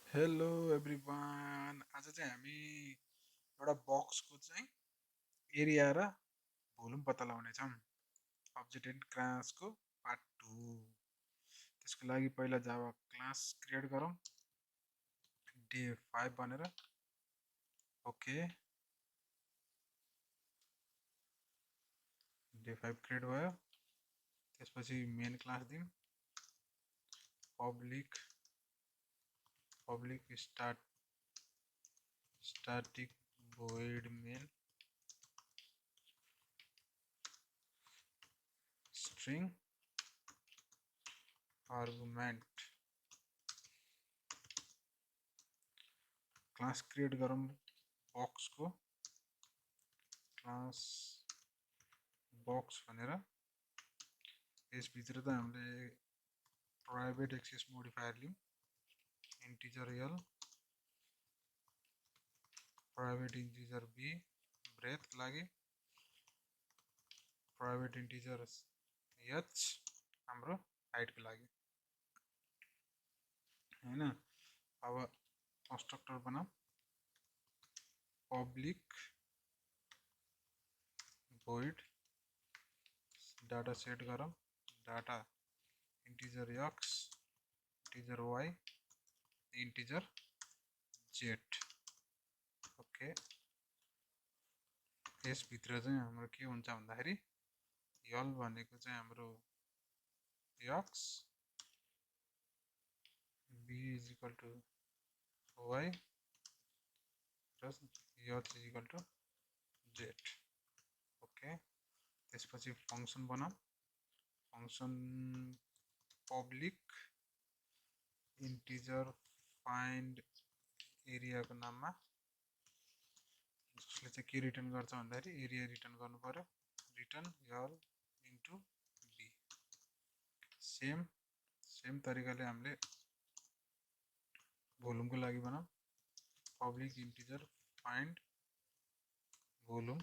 Hello everyone. आज चाहिँ हामी एउटा बक्सको चाहिँ एरिया र भोल्युम पत्ता लगाउनेछौँ। अब्जेक्ट एन्ड क्लासको पार्ट 2। त्यसको लागि पहिला जावा क्लास क्रिएट गरौँ, डे 5 भनेर। ओके, डे 5 क्रिएट भयो। त्यसपछि मेन क्लास दिउँ, public static void main string argument। Class create गरौँ बक्सको, क्लास बक्स भनेर। यसभित्र त हामीले प्राइभेट एक्सेस मोडिफायर लिउँ, integer L, private integer B breadth लागि, प्राइभेट इन्टिजर एच हाम्रो हाइटको लागि हैन। अब कन्स्ट्रक्टर बनाऊ, पब्लिक void डाटा सेट गरौँ, data integer X, integer Y, integer Z. Okay, यसभित्र चाहिँ हाम्रो के हुन्छ भन्दाखेरि यल भनेको चाहिँ हाम्रो X, B is equal to Y र H is equal to Z. Okay, त्यसपछि फङ्सन बनाऊ, फङ्सन पब्लिक इन्टिजर फाइन्ड एरियाको नाममा, जसले चाहिँ के रिटर्न गर्छ भन्दाखेरि एरिया रिटर्न गर्नु पर्यो, return L into B. Same तरिकाले हामीले भोल्युमको लागि बनाऊ, पब्लिक इन्टिजर फाइन्ड भोल्युम।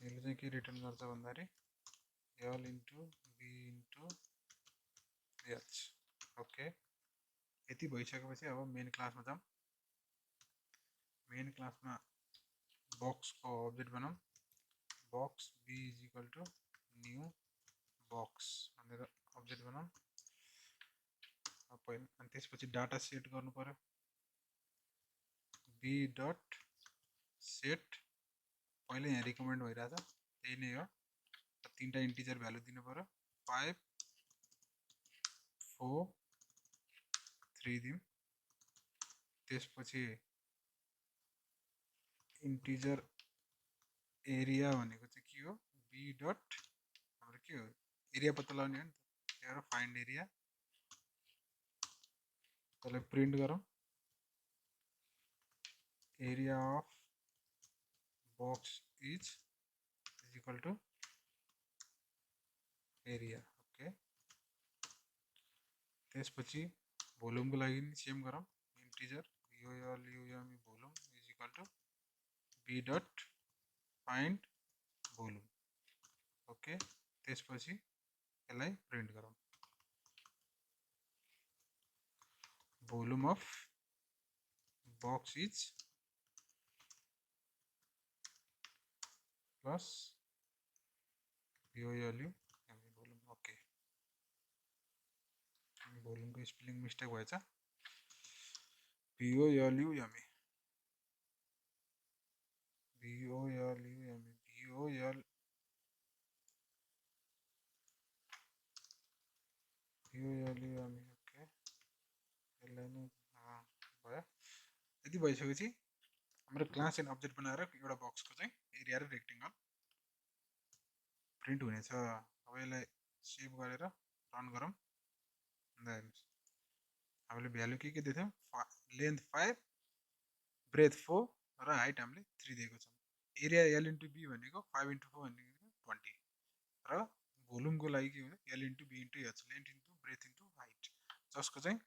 यसले चाहिँ के रिटर्न गर्छ भन्दाखेरि L into B into H. Okay, यति भइसकेपछि अब मेन क्लासमा जाऊँ। मेन क्लासमा बक्सको अब्जेक्ट बनाऊँ, box B is equal to new box भनेर अब्जेक्ट बनाऊँ। पहिला अनि त्यसपछि डाटा सेट गर्नु पर्यो, बी डट सेट। पहिला यहाँ रिकमेन्ड भइरहेछ त्यही नै हो, तीनटा इन्टिजर भ्यालु दिनु पर्यो, 5 4 3 दिउँ। त्यसपछि इन्टिजर एरिया भनेको चाहिँ के हो, बी डट हाम्रो के हो एरिया पत्ता लगाउने हो नि त, त्यही भएर फाइन्ड एरिया। त्यसलाई प्रिन्ट गरौँ, area of box is equal to area. Okay, त्यसपछि भोल्युमको लागि नि सेम गरौँ, इन्टिजर युएम volume is equal to B dot find volume. Okay, त्यसपछि यसलाई प्रिन्ट गरौँ, volume of box is plus volume. Okay, भोल्युमको स्पेलिङ मिस्टेक भएछ, VOLUME ओके, यसलाई नै भयो। यति भइसकेपछि हाम्रो क्लास एन्ड अब्जेक्ट बनाएर एउटा बक्सको चाहिँ एरिया र रेक्टेङ्गल प्रिन्ट हुनेछ। अब यसलाई सेभ गरेर रन गरौँ। हामीले भ्यालु के दिएको थियौँ, लेन्थ 5 ब्रेथ 4 र हाइट हामीले 3 दिएको छौँ। एरिया एल इन्टु बी भनेको 5 इन्टु 4 भनेको 20 र भोल्युमको लागि के हुन्छ L into B into H, length into breadth into height, जसको चाहिँ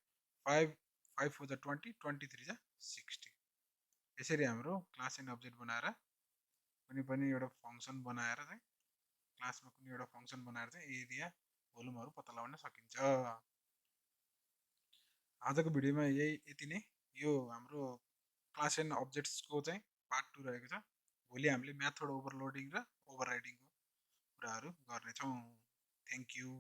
5 4 जा 20, 23 जा 60। यसरी हाम्रो क्लास एन्ड अब्जेक्ट बनाएर कुनै पनि एउटा फङ्सन बनाएर चाहिँ क्लासमा कुनै एउटा फङ्सन बनाएर चाहिँ एरिया भोल्युमहरू पत्ता लगाउन सकिन्छ। आजको भिडियोमा यति नै। यो हाम्रो क्लास एन्ड अब्जेक्ट्सको चाहिँ पार्ट 2 रहेको छ। भोलि हामीले मेथड ओभरलोडिङ र ओभरराइडिङको कुराहरू गर्नेछौँ। Thank you.